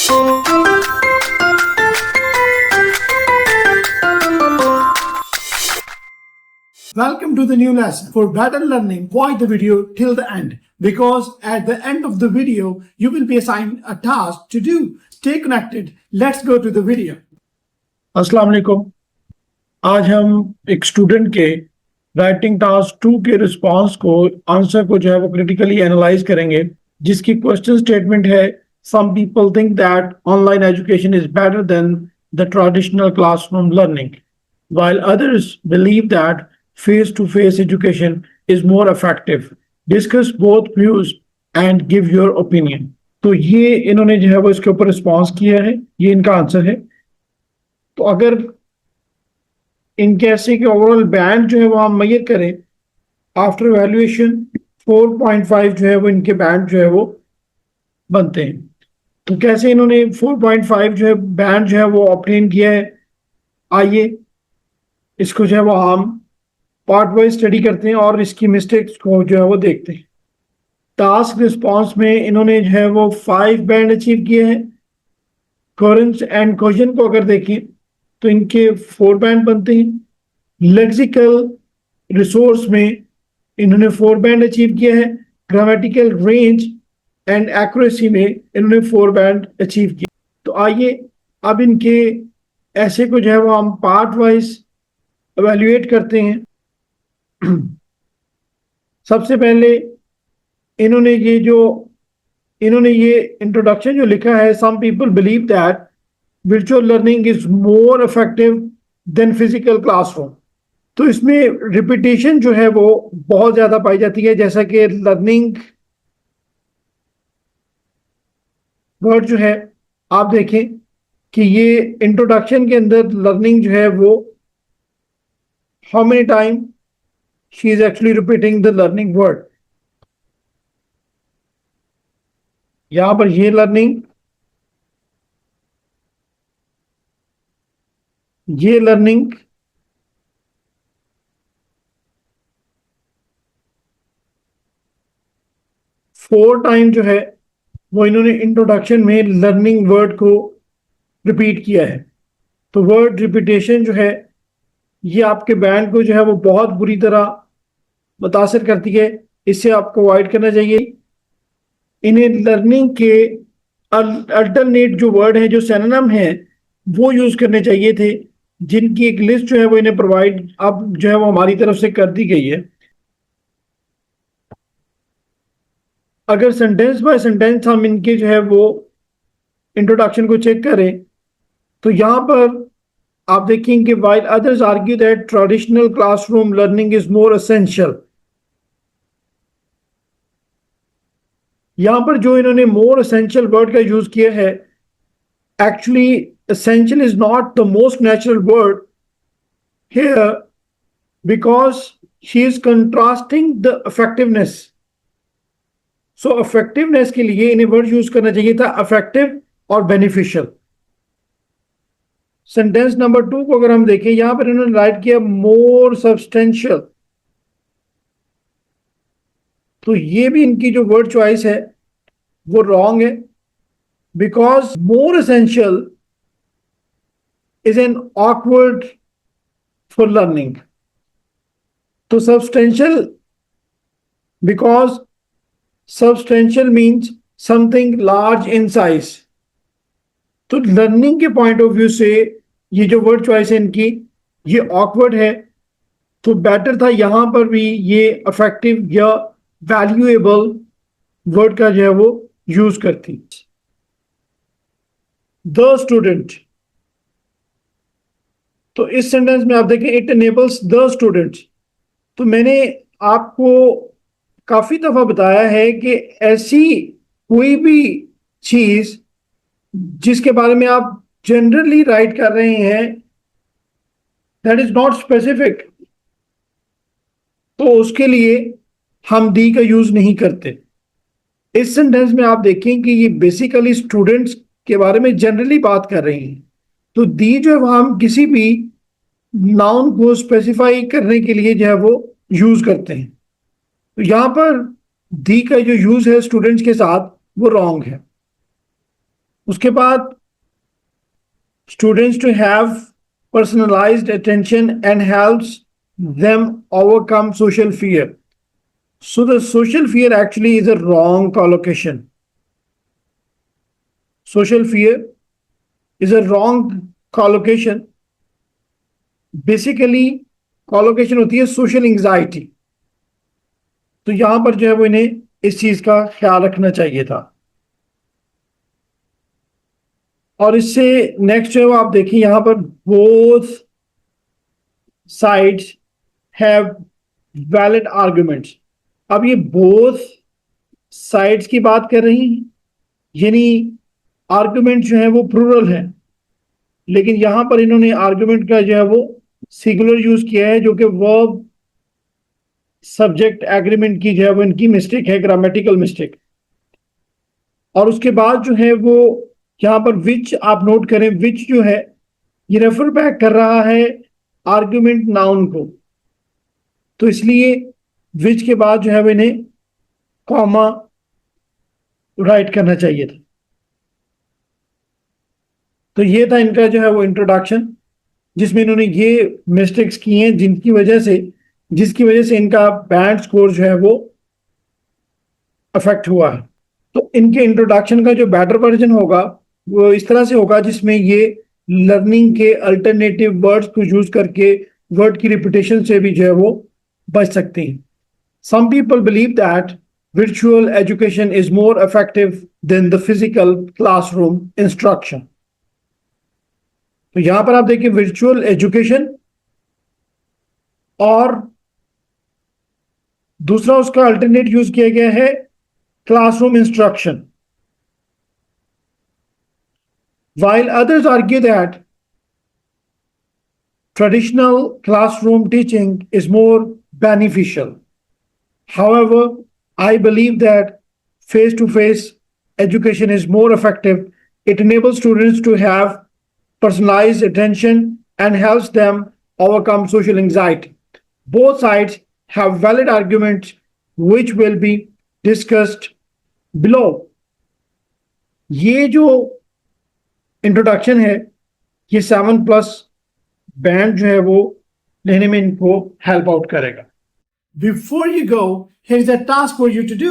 Welcome to the new lesson. For better learning, watch the video till the end because at the end of the video, you will be assigned a task to do. Stay connected. Let's go to the video. अस्सलाम वालेकुम। आज हम एक student के writing task 2 के response को answer को जो है वो क्रिटिकली एनालाइज करेंगे, जिसकी क्वेश्चन स्टेटमेंट है some people think that online education is better than the traditional classroom learning while others believe that face-to-face education is more effective. Discuss both views and give your opinion. तो ये इन्होंने जो है वो इसके ऊपर response किया है, ये इनका आंसर है। तो अगर इनके ऐसे के ओवरऑल बैंड जो है वो हम मेजर करें आफ्टर वैल्यूएशन 4.5 जो है वो इनके बैंड जो है वो बनते हैं। तो कैसे इन्होंने 4.5 जो है बैंड जो है वो ऑब्टेन किया है, आइए इसको जो है वो हम पार्ट वाइज स्टडी करते हैं और इसकी मिस्टेक्स को जो है वो देखते हैं। टास्क रिस्पांस में इन्होंने जो है वो 5 बैंड अचीव किए हैं। कोहेरेंस एंड कोहेजन को अगर देखें तो इनके 4 बैंड बनते हैं। लेक्सिकल रिसोर्स में इन्होंने 4 बैंड अचीव किया है। ग्रामेटिकल रेंज एंड एक्यूरेसी में इन्होंने 4 बैंड अचीव किया। तो आइए अब इनके ऐसे को जो है वो हम पार्ट वाइज एवेल्युएट करते हैं। सबसे पहले इन्होंने ये इंट्रोडक्शन जो लिखा है, some people believe that virtual learning is more effective than physical classroom। तो इसमें रिपीटेशन जो है वो बहुत ज्यादा पाई जाती है, जैसा कि लर्निंग वर्ड जो है आप देखें कि ये इंट्रोडक्शन के अंदर लर्निंग जो है वो how many time she is actually repeating the learning word. यहां पर ये लर्निंग 4 टाइम जो है वो इन्होंने इंट्रोडक्शन में लर्निंग वर्ड को रिपीट किया है। तो वर्ड रिपीटेशन जो है ये आपके बैंड को जो है वो बहुत बुरी तरह मुतासिर करती है, इससे आपको अवॉइड करना चाहिए। इन्हें लर्निंग के अल्टरनेट जो वर्ड है, जो सिनोनिम है, वो यूज करने चाहिए थे, जिनकी एक लिस्ट जो है वो इन्हें प्रोवाइड अब जो है वो हमारी तरफ से कर दी गई है। अगर सेंटेंस बाय सेंटेंस हम इनके जो है वो इंट्रोडक्शन को चेक करें तो यहां पर आप देखेंगे while others argue that traditional classroom learning is more essential, यहां पर जो इन्होंने more essential वर्ड का यूज किया है, actually essential is not the most natural word here because she is contrasting the effectiveness। so effectiveness के लिए इन्हें वर्ड यूज करना चाहिए था effective और beneficial। सेंटेंस नंबर 2 को अगर हम देखें, यहां पर इन्होंने राइट किया मोर सब्सटेंशियल। तो ये भी इनकी जो वर्ड चॉइस है वो रॉन्ग है, because more essential is an awkward for learning. तो substantial, because substantial means something large in size. तो लर्निंग के पॉइंट ऑफ व्यू से ये जो वर्ड चॉइस है इनकी, ये ऑकवर्ड है। तो बेटर था यहां पर भी ये इफेक्टिव या वैल्यूएबल वर्ड का जो है वो यूज करती। द स्टूडेंट, तो इस सेंटेंस में आप देखें इट एनेबल्स द स्टूडेंट। तो मैंने आपको काफी दफा बताया है कि ऐसी कोई भी चीज जिसके बारे में आप जनरली राइट कर रहे हैं, दैट इज नॉट स्पेसिफिक, तो उसके लिए हम दी का यूज नहीं करते। इस सेंटेंस में आप देखें कि ये बेसिकली स्टूडेंट्स के बारे में जनरली बात कर रहे हैं। तो दी जो है वह हम किसी भी नाउन को स्पेसिफाई करने के लिए जो है वो यूज करते हैं। तो यहां पर दी का जो यूज है स्टूडेंट्स के साथ वो रॉन्ग है। उसके बाद students to have personalized attention and helps them overcome social fear. So the social fear actually is a wrong collocation. Social fear is a wrong collocation. Basically collocation होती है social anxiety. तो यहां पर जो है वो इन्हें इस चीज का ख्याल रखना चाहिए था। और इससे नेक्स्ट जो है वो आप देखिए यहां पर both sides have valid arguments. अब ये बोथ साइड्स की बात कर रही हैं, यानी आर्गुमेंट जो है वो प्लूरल है, लेकिन यहां पर इन्होंने आर्गुमेंट का जो है वो सिंगुलर यूज किया है, जो कि वर्ब सब्जेक्ट एग्रीमेंट की जो है वो इनकी मिस्टेक है, ग्रामेटिकल मिस्टेक। और उसके बाद जो है वो यहां पर विच आप नोट करें, विच जो है ये रेफर बैक कर रहा है आर्गुमेंट नाउन को, तो इसलिए विच के बाद जो है वो इन्हें कॉमा राइट करना चाहिए था। तो ये था इनका जो है वो इंट्रोडक्शन, जिसमें इन्होंने ये मिस्टेक्स की हैं जिसकी वजह से इनका बैंड स्कोर जो है वो अफेक्ट हुआ है। तो इनके इंट्रोडक्शन का जो बेटर वर्जन होगा वो इस तरह से होगा, जिसमें ये लर्निंग के अल्टरनेटिव वर्ड्स को यूज करके वर्ड की रिपीटेशन से भी जो है वो बच सकते हैं। Some people believe that virtual education is more effective than the physical classroom instruction. तो यहां पर आप देखिए virtual education और दूसरा उसका अल्टरनेट यूज किया गया है classroom instruction. While others argue that traditional classroom teaching is more beneficial. However, I believe that face-to-face education is more effective. It enables students to have personalized attention and helps them overcome social anxiety. Both sides have valid arguments which will be discussed below. ये जो introduction है ये 7+ band जो है वो लेने में इनको हेल्प आउट करेगा। Before you go, here is a task for you to do.